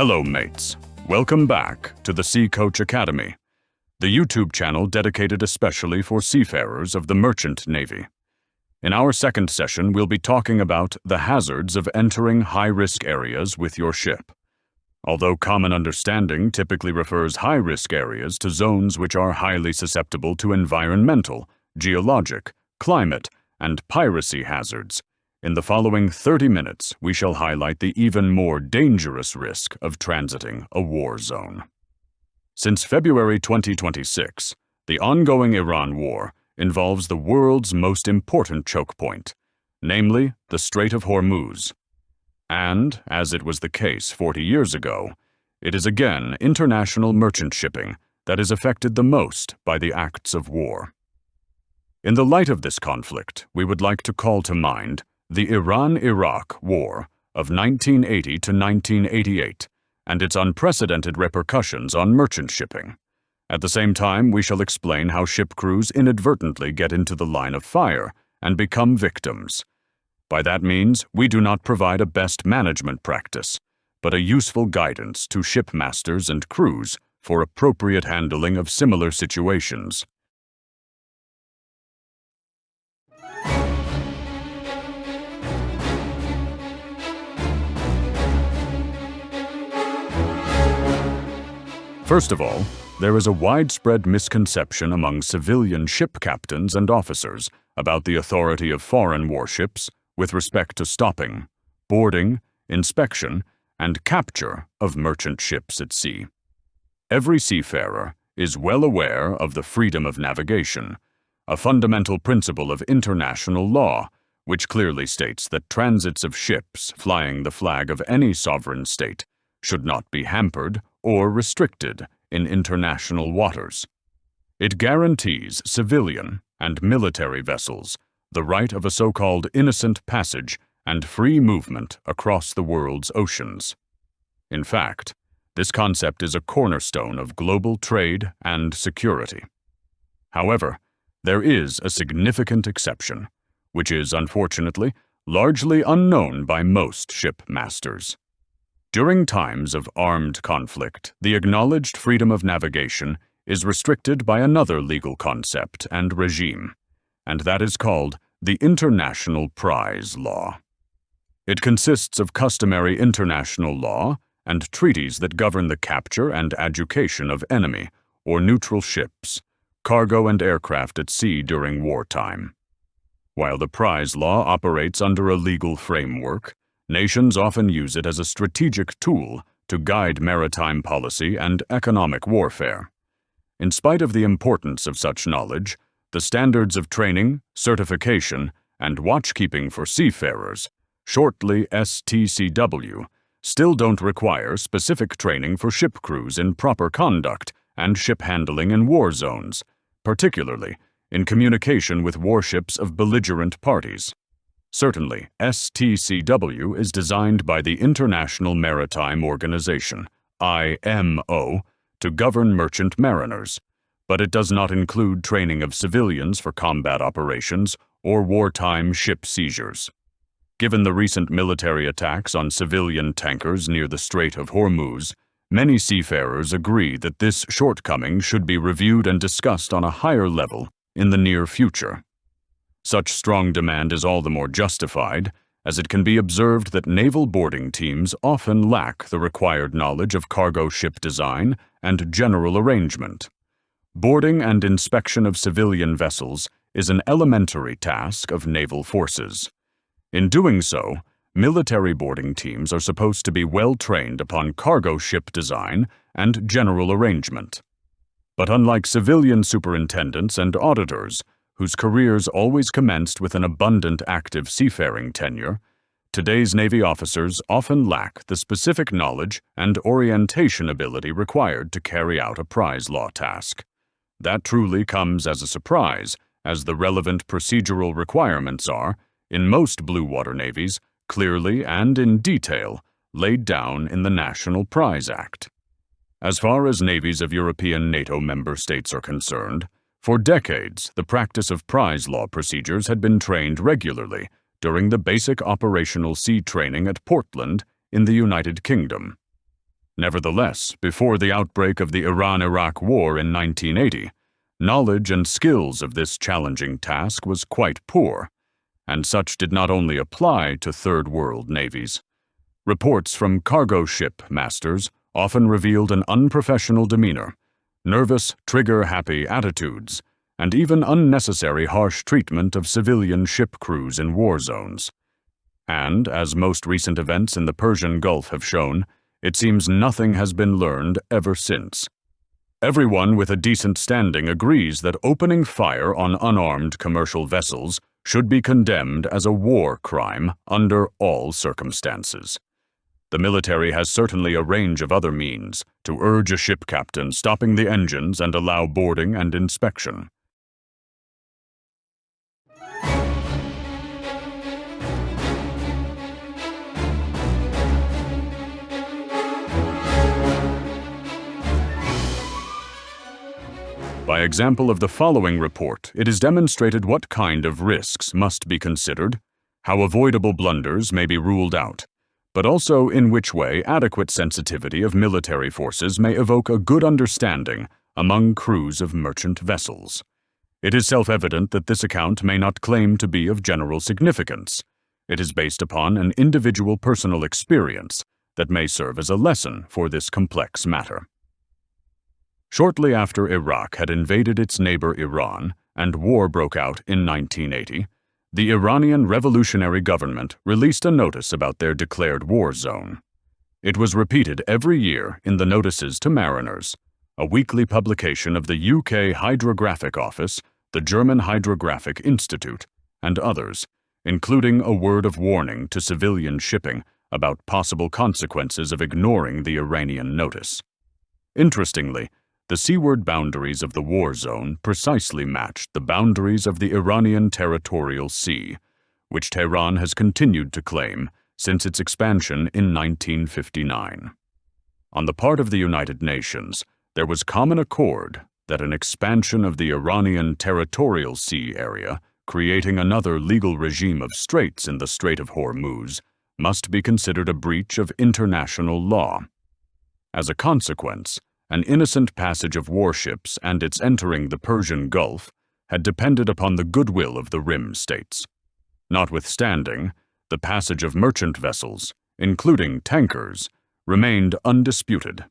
Hello, mates. Welcome back to the Sea Coach Academy, the YouTube channel dedicated especially for seafarers of the Merchant Navy. In our second session, we'll be talking about the hazards of entering high-risk areas with your ship. Although common understanding typically refers high-risk areas to zones which are highly susceptible to environmental, geologic, climate, and piracy hazards, in the following 30 minutes, we shall highlight the even more dangerous risk of transiting a war zone. Since February 2026, the ongoing Iran war involves the world's most important choke point, namely the Strait of Hormuz. And, as it was the case 40 years ago, it is again international merchant shipping that is affected the most by the acts of war. In the light of this conflict, we would like to call to mind the Iran-Iraq War of 1980 to 1988 and its unprecedented repercussions on merchant shipping. At the same time, we shall explain how ship crews inadvertently get into the line of fire and become victims. By that means, we do not provide a best management practice, but a useful guidance to shipmasters and crews for appropriate handling of similar situations. First of all, there is a widespread misconception among civilian ship captains and officers about the authority of foreign warships with respect to stopping, boarding, inspection, and capture of merchant ships at sea. Every seafarer is well aware of the freedom of navigation, a fundamental principle of international law, which clearly states that transits of ships flying the flag of any sovereign state should not be hampered or restricted in international waters. It guarantees civilian and military vessels the right of a so-called innocent passage and free movement across the world's oceans. In fact, this concept is a cornerstone of global trade and security. However, there is a significant exception, which is, unfortunately, largely unknown by most ship masters. During times of armed conflict, the acknowledged freedom of navigation is restricted by another legal concept and regime, and that is called the International Prize Law. It consists of customary international law and treaties that govern the capture and adjudication of enemy or neutral ships, cargo and aircraft at sea during wartime. While the prize law operates under a legal framework, nations often use it as a strategic tool to guide maritime policy and economic warfare. In spite of the importance of such knowledge, the standards of training, certification, and watchkeeping for seafarers, shortly STCW, still don't require specific training for ship crews in proper conduct and ship handling in war zones, particularly in communication with warships of belligerent parties. Certainly, STCW is designed by the International Maritime Organization, IMO, to govern merchant mariners, but it does not include training of civilians for combat operations or wartime ship seizures. Given the recent military attacks on civilian tankers near the Strait of Hormuz, many seafarers agree that this shortcoming should be reviewed and discussed on a higher level in the near future. Such strong demand is all the more justified, as it can be observed that naval boarding teams often lack the required knowledge of cargo ship design and general arrangement. Boarding and inspection of civilian vessels is an elementary task of naval forces. In doing so, military boarding teams are supposed to be well trained upon cargo ship design and general arrangement. But unlike civilian superintendents and auditors, whose careers always commenced with an abundant active seafaring tenure, today's Navy officers often lack the specific knowledge and orientation ability required to carry out a prize law task. That truly comes as a surprise, as the relevant procedural requirements are, in most blue water navies, clearly and in detail, laid down in the National Prize Act. As far as navies of European NATO member states are concerned, for decades, the practice of prize law procedures had been trained regularly during the basic operational sea training at Portland in the United Kingdom. Nevertheless, before the outbreak of the Iran-Iraq War in 1980, knowledge and skills of this challenging task was quite poor, and such did not only apply to Third World navies. Reports from cargo ship masters often revealed an unprofessional demeanor, nervous, trigger-happy attitudes, and even unnecessary harsh treatment of civilian ship crews in war zones. And, as most recent events in the Persian Gulf have shown, it seems nothing has been learned ever since. Everyone with a decent standing agrees that opening fire on unarmed commercial vessels should be condemned as a war crime under all circumstances. The military has certainly a range of other means to urge a ship captain stopping the engines and allow boarding and inspection. By example of the following report, it is demonstrated what kind of risks must be considered, how avoidable blunders may be ruled out, but also in which way adequate sensitivity of military forces may evoke a good understanding among crews of merchant vessels. It is self-evident that this account may not claim to be of general significance. It is based upon an individual personal experience that may serve as a lesson for this complex matter. Shortly after Iraq had invaded its neighbor Iran and war broke out in 1980, the Iranian revolutionary government released a notice about their declared war zone. It was repeated every year in the Notices to Mariners, a weekly publication of the UK Hydrographic Office, the German Hydrographic Institute, and others, including a word of warning to civilian shipping about possible consequences of ignoring the Iranian notice. Interestingly, the seaward boundaries of the war zone precisely matched the boundaries of the Iranian territorial sea, which Tehran has continued to claim since its expansion in 1959. On the part of the United Nations, there was common accord that an expansion of the Iranian territorial sea area, creating another legal regime of straits in the Strait of Hormuz, must be considered a breach of international law. As a consequence, an innocent passage of warships and its entering the Persian Gulf had depended upon the goodwill of the Rim states. Notwithstanding, the passage of merchant vessels, including tankers, remained undisputed.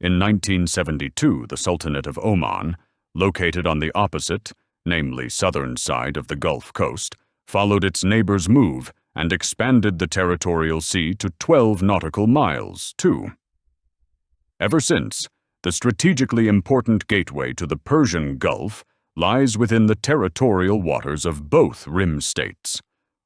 In 1972, the Sultanate of Oman, located on the opposite, namely southern side of the Gulf Coast, followed its neighbor's move and expanded the territorial sea to 12 nautical miles, too. Ever since, the strategically important gateway to the Persian Gulf lies within the territorial waters of both Rim states.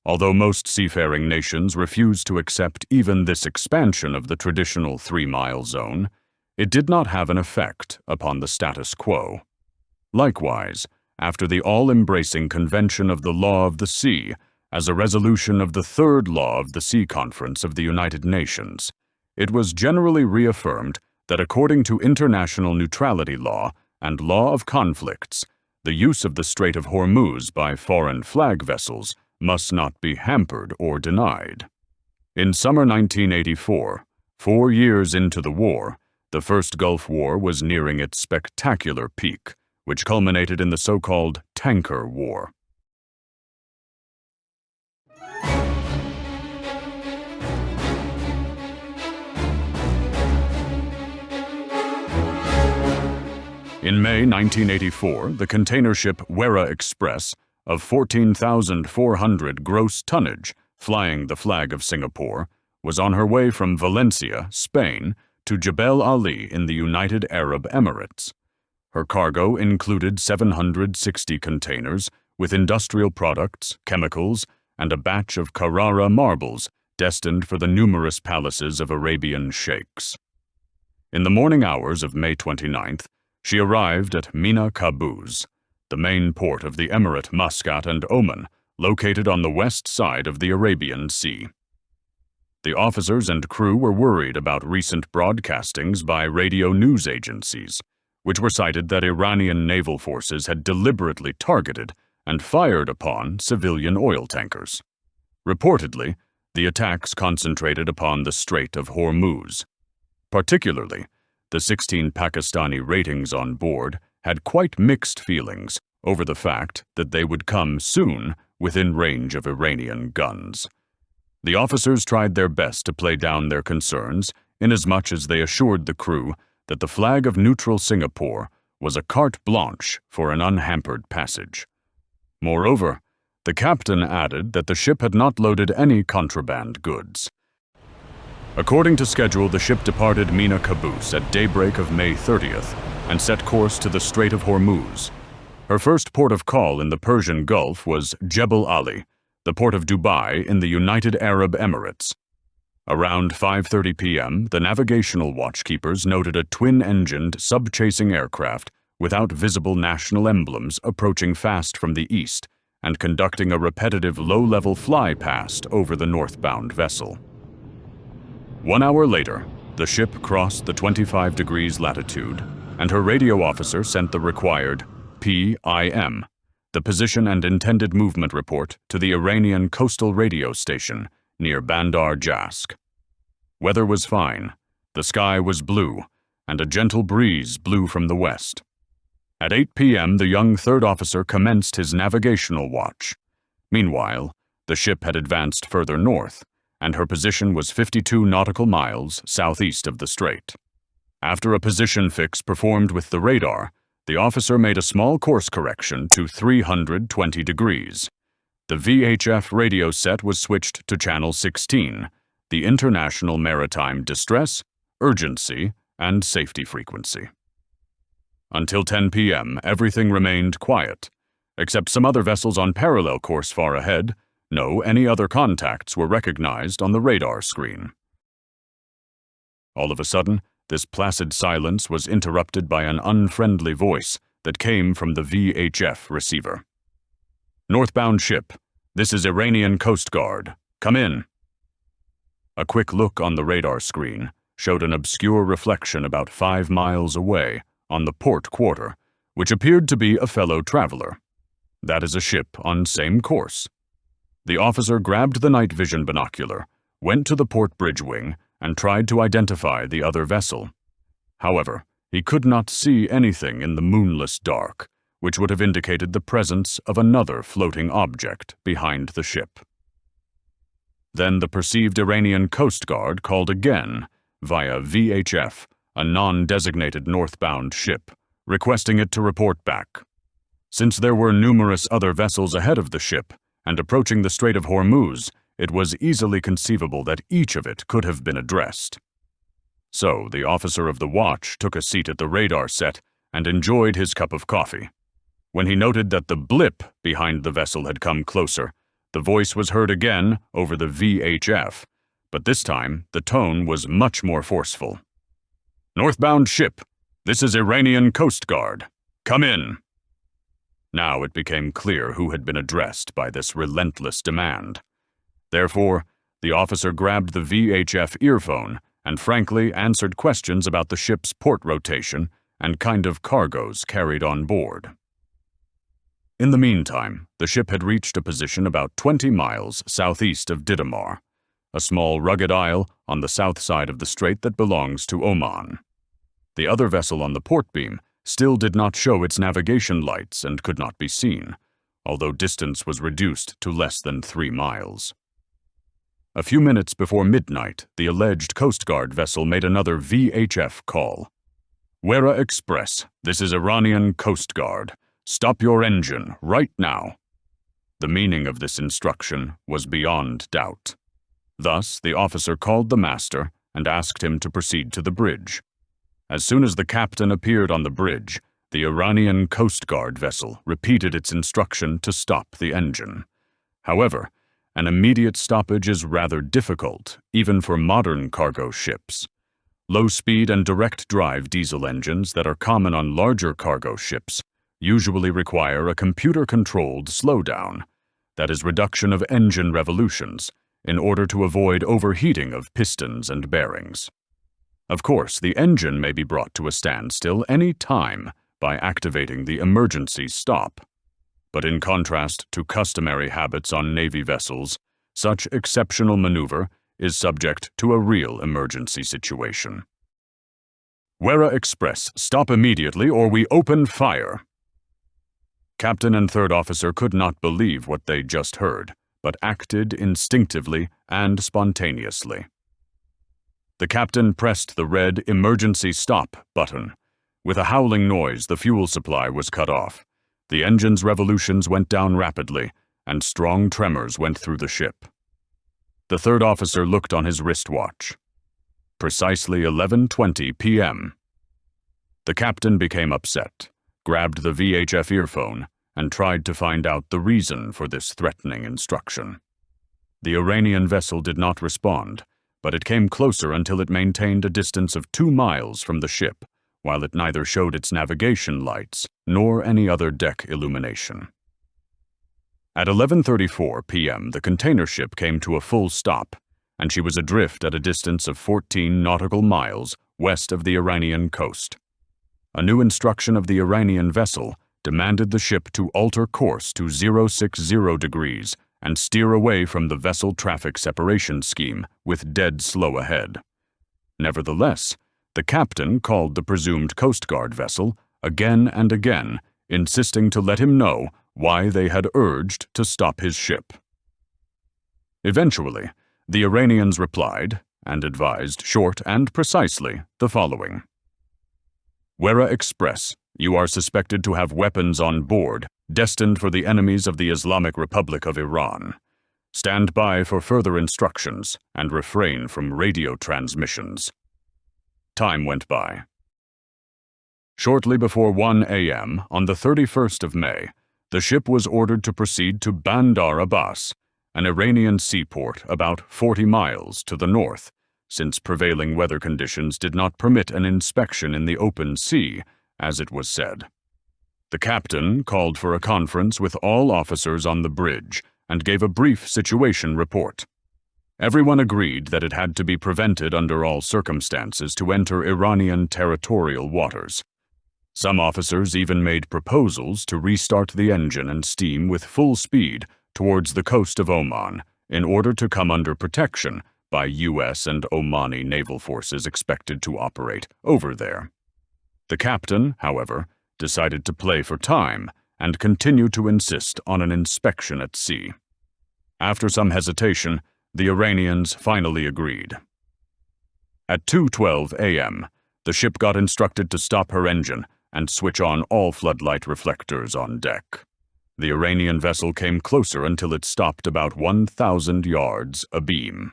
Although most seafaring nations refuse to accept even this expansion of the traditional 3-mile zone, it did not have an effect upon the status quo. Likewise, after the all-embracing Convention of the Law of the Sea, as a resolution of the Third Law of the Sea Conference of the United Nations, it was generally reaffirmed that according to international neutrality law and law of conflicts, the use of the Strait of Hormuz by foreign flag vessels must not be hampered or denied. In summer 1984, 4 years into the war, the First Gulf War was nearing its spectacular peak, which culminated in the so-called Tanker War. In May 1984, the container ship Wera Express, of 14,400 gross tonnage, flying the flag of Singapore, was on her way from Valencia, Spain, to Jebel Ali in the United Arab Emirates. Her cargo included 760 containers with industrial products, chemicals, and a batch of Carrara marbles destined for the numerous palaces of Arabian sheikhs. In the morning hours of May 29th, she arrived at Mina Qaboos, the main port of the Emirate Muscat and Oman, located on the west side of the Arabian Sea. The officers and crew were worried about recent broadcastings by radio news agencies, which were cited that Iranian naval forces had deliberately targeted and fired upon civilian oil tankers. Reportedly, the attacks concentrated upon the Strait of Hormuz. Particularly, the 16 Pakistani ratings on board had quite mixed feelings over the fact that they would come soon within range of Iranian guns. The officers tried their best to play down their concerns inasmuch as they assured the crew that the flag of neutral Singapore was a carte blanche for an unhampered passage. Moreover, the captain added that the ship had not loaded any contraband goods. According to schedule, the ship departed Mina Caboose at daybreak of May 30th and set course to the Strait of Hormuz. Her first port of call in the Persian Gulf was Jebel Ali, the port of Dubai in the United Arab Emirates. Around 5:30 p.m., the navigational watchkeepers noted a twin-engined, sub-chasing aircraft without visible national emblems approaching fast from the east and conducting a repetitive low-level fly-past over the northbound vessel. 1 hour later, the ship crossed the 25 degrees latitude, and her radio officer sent the required PIM, the position and intended movement report, to the Iranian coastal radio station near Bandar Jask. Weather was fine, the sky was blue, and a gentle breeze blew from the west. At 8 p.m., the young third officer commenced his navigational watch. Meanwhile, the ship had advanced further north, and her position was 52 nautical miles southeast of the strait. After a position fix performed with the radar, the officer made a small course correction to 320 degrees. The VHF radio set was switched to channel 16, the International Maritime Distress, Urgency, and Safety frequency. Until 10 p.m., everything remained quiet, except some other vessels on parallel course far ahead. No any other contacts were recognized on the radar screen. All of a sudden, this placid silence was interrupted by an unfriendly voice that came from the VHF receiver. "Northbound ship, this is Iranian Coast Guard. Come in." A quick look on the radar screen showed an obscure reflection about 5 miles away on the port quarter, which appeared to be a fellow traveler. That is a ship on same course. The officer grabbed the night vision binocular, went to the port bridge wing, and tried to identify the other vessel. However, he could not see anything in the moonless dark, which would have indicated the presence of another floating object behind the ship. Then the perceived Iranian Coast Guard called again, via VHF, a non-designated northbound ship, requesting it to report back. Since there were numerous other vessels ahead of the ship, and approaching the Strait of Hormuz, it was easily conceivable that each of it could have been addressed. So the officer of the watch took a seat at the radar set and enjoyed his cup of coffee. When he noted that the blip behind the vessel had come closer, the voice was heard again over the VHF, but this time the tone was much more forceful. "Northbound ship, this is Iranian Coast Guard. Come in." Now it became clear who had been addressed by this relentless demand. Therefore, the officer grabbed the VHF earphone and frankly answered questions about the ship's port rotation and kind of cargoes carried on board. In the meantime, the ship had reached a position about 20 miles southeast of Didamar, a small rugged isle on the south side of the strait that belongs to Oman. The other vessel on the port beam still did not show its navigation lights and could not be seen, although distance was reduced to less than 3 miles. A few minutes before midnight, the alleged Coast Guard vessel made another VHF call. "Wera Express, this is Iranian Coast Guard. Stop your engine right now." The meaning of this instruction was beyond doubt. Thus, the officer called the master and asked him to proceed to the bridge. As soon as the captain appeared on the bridge, the Iranian Coast Guard vessel repeated its instruction to stop the engine. However, an immediate stoppage is rather difficult, even for modern cargo ships. Low-speed and direct-drive diesel engines that are common on larger cargo ships usually require a computer-controlled slowdown, that is, reduction of engine revolutions, in order to avoid overheating of pistons and bearings. Of course, the engine may be brought to a standstill any time by activating the emergency stop. But in contrast to customary habits on Navy vessels, such exceptional maneuver is subject to a real emergency situation. Wera Express, stop immediately or we open fire. Captain and third officer could not believe what they just heard, but acted instinctively and spontaneously. The captain pressed the red emergency stop button. With a howling noise, the fuel supply was cut off. The engine's revolutions went down rapidly, and strong tremors went through the ship. The third officer looked on his wristwatch. Precisely 11:20 p.m. The captain became upset, grabbed the VHF earphone, and tried to find out the reason for this threatening instruction. The Iranian vessel did not respond, but it came closer until it maintained a distance of 2 miles from the ship, while it neither showed its navigation lights nor any other deck illumination. At 11:34 p.m., the container ship came to a full stop, and she was adrift at a distance of 14 nautical miles west of the Iranian coast. A new instruction of the Iranian vessel demanded the ship to alter course to 060 degrees and steer away from the vessel traffic separation scheme with dead slow ahead. Nevertheless, the captain called the presumed Coast Guard vessel again and again, insisting to let him know why they had urged to stop his ship. Eventually, the Iranians replied and advised short and precisely the following. Wera Express, you are suspected to have weapons on board destined for the enemies of the Islamic Republic of Iran. Stand by for further instructions and refrain from radio transmissions. Time went by. Shortly before 1 a.m. on the 31st of May, the ship was ordered to proceed to Bandar Abbas, an Iranian seaport about 40 miles to the north, since prevailing weather conditions did not permit an inspection in the open sea, as it was said. The captain called for a conference with all officers on the bridge and gave a brief situation report. Everyone agreed that it had to be prevented under all circumstances to enter Iranian territorial waters. Some officers even made proposals to restart the engine and steam with full speed towards the coast of Oman in order to come under protection by U.S. and Omani naval forces expected to operate over there. The captain, however, decided to play for time and continue to insist on an inspection at sea. After some hesitation, the Iranians finally agreed. At 2:12 a.m., the ship got instructed to stop her engine and switch on all floodlight reflectors on deck. The Iranian vessel came closer until it stopped about 1,000 yards abeam.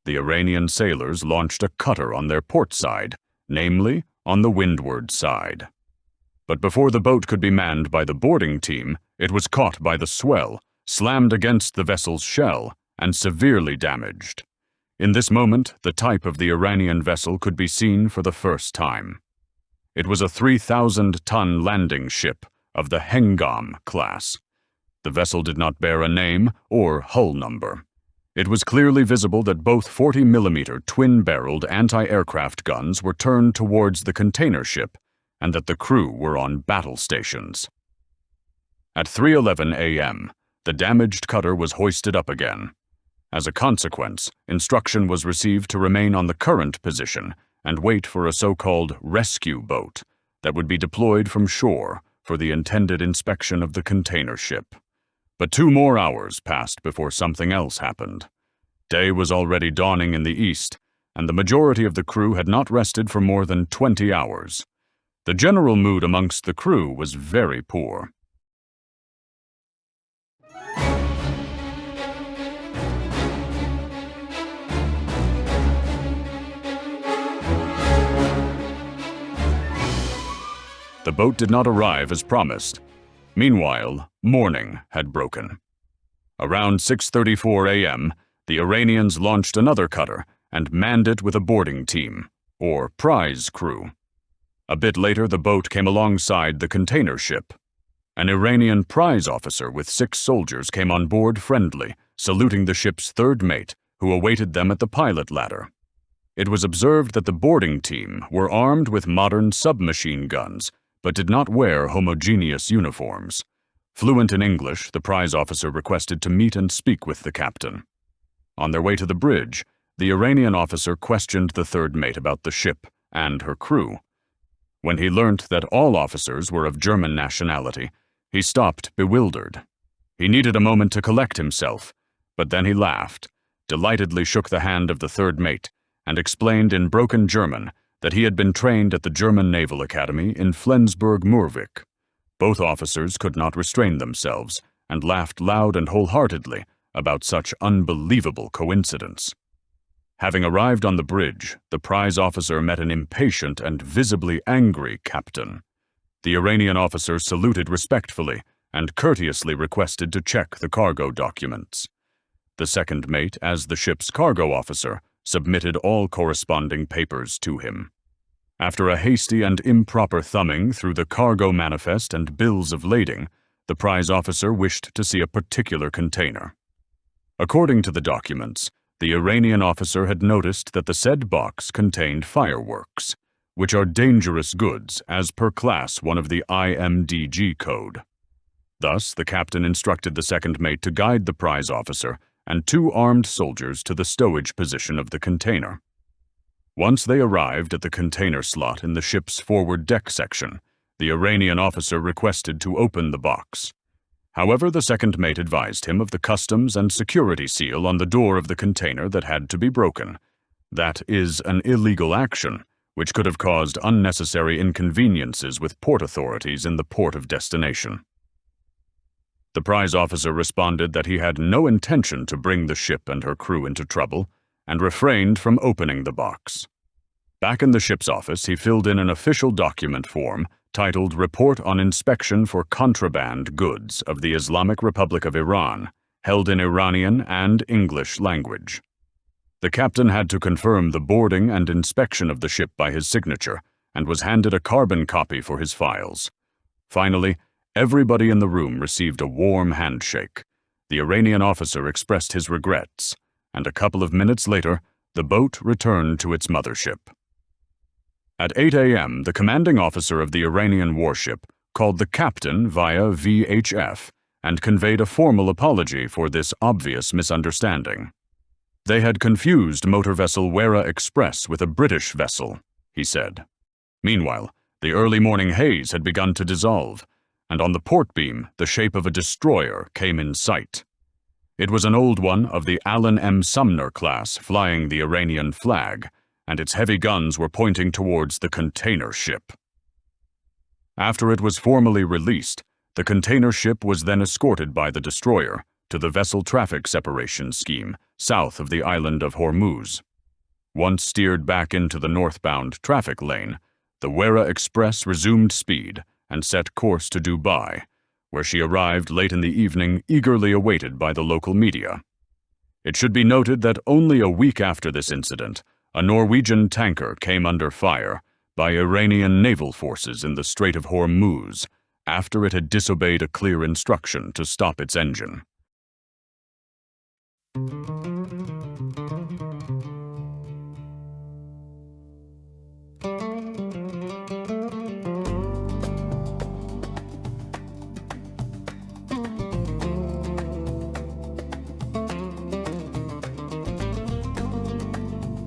The Iranian sailors launched a cutter on their port side, namely on the windward side. But before the boat could be manned by the boarding team, it was caught by the swell, slammed against the vessel's shell, and severely damaged. In this moment, the type of the Iranian vessel could be seen for the first time. It was a 3,000-ton landing ship of the Hengam class. The vessel did not bear a name or hull number. It was clearly visible that both 40mm twin-barreled anti-aircraft guns were turned towards the container ship and that the crew were on battle stations. At 3:11 a.m., the damaged cutter was hoisted up again. As a consequence, instruction was received to remain on the current position and wait for a so-called rescue boat that would be deployed from shore for the intended inspection of the container ship. But 2 more hours passed before something else happened. Day was already dawning in the east, and the majority of the crew had not rested for more than 20 hours. The general mood amongst the crew was very poor. The boat did not arrive as promised. Meanwhile, morning had broken. Around 6:34 a.m., the Iranians launched another cutter and manned it with a boarding team, or prize crew. A bit later, the boat came alongside the container ship. An Iranian prize officer with 6 soldiers came on board friendly, saluting the ship's third mate, who awaited them at the pilot ladder. It was observed that the boarding team were armed with modern submachine guns, but did not wear homogeneous uniforms. Fluent in English, the prize officer requested to meet and speak with the captain. On their way to the bridge, the Iranian officer questioned the third mate about the ship and her crew, When he learnt that all officers were of German nationality, he stopped bewildered. He needed a moment to collect himself, but then he laughed, delightedly shook the hand of the third mate, and explained in broken German that he had been trained at the German Naval Academy in Flensburg-Moorvik. Both officers could not restrain themselves and laughed loud and wholeheartedly about such unbelievable coincidence. Having arrived on the bridge, the prize officer met an impatient and visibly angry captain. The Iranian officer saluted respectfully and courteously requested to check the cargo documents. The second mate, as the ship's cargo officer, submitted all corresponding papers to him. After a hasty and improper thumbing through the cargo manifest and bills of lading, the prize officer wished to see a particular container. According to the documents, the Iranian officer had noticed that the said box contained fireworks, which are dangerous goods as per Class 1 of the IMDG code. Thus, the captain instructed the second mate to guide the prize officer and 2 armed soldiers to the stowage position of the container. Once they arrived at the container slot in the ship's forward deck section, the Iranian officer requested to open the box. However, the second mate advised him of the customs and security seal on the door of the container that had to be broken. That is an illegal action, which could have caused unnecessary inconveniences with port authorities in the port of destination. The prize officer responded that he had no intention to bring the ship and her crew into trouble, and refrained from opening the box. Back in the ship's office, he filled in an official document form titled Report on Inspection for Contraband Goods of the Islamic Republic of Iran, held in Iranian and English language. The captain had to confirm the boarding and inspection of the ship by his signature, and was handed a carbon copy for his files. Finally, everybody in the room received a warm handshake. The Iranian officer expressed his regrets, and a couple of minutes later, the boat returned to its mothership. At 8 a.m., the commanding officer of the Iranian warship called the captain via VHF and conveyed a formal apology for this obvious misunderstanding. They had confused motor vessel Wera Express with a British vessel, he said. Meanwhile, the early morning haze had begun to dissolve, and on the port beam, the shape of a destroyer came in sight. It was an old one of the Allen M. Sumner class flying the Iranian flag, and its heavy guns were pointing towards the container ship. After it was formally released, the container ship was then escorted by the destroyer to the vessel traffic separation scheme south of the island of Hormuz. Once steered back into the northbound traffic lane, the Wera Express resumed speed and set course to Dubai, where she arrived late in the evening, eagerly awaited by the local media. It should be noted that only a week after this incident, a Norwegian tanker came under fire by Iranian naval forces in the Strait of Hormuz after it had disobeyed a clear instruction to stop its engine.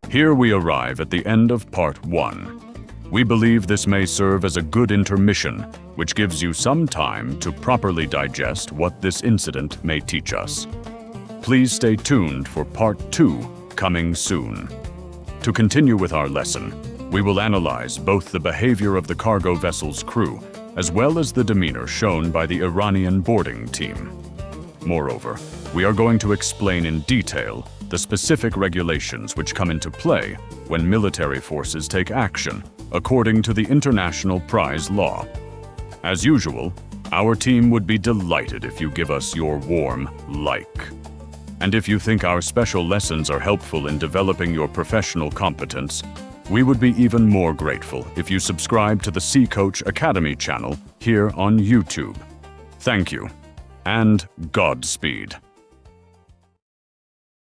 Here we arrive at the end of Part 1. We believe this may serve as a good intermission, which gives you some time to properly digest what this incident may teach us. Please stay tuned for Part 2, coming soon. To continue with our lesson, we will analyze both the behavior of the cargo vessel's crew as well as the demeanor shown by the Iranian boarding team. Moreover, we are going to explain in detail the specific regulations which come into play when military forces take action according to the international prize law. As usual, our team would be delighted if you give us your warm like. And if you think our special lessons are helpful in developing your professional competence, we would be even more grateful if you subscribe to the Sea Coach Academy channel here on YouTube. Thank you, and Godspeed.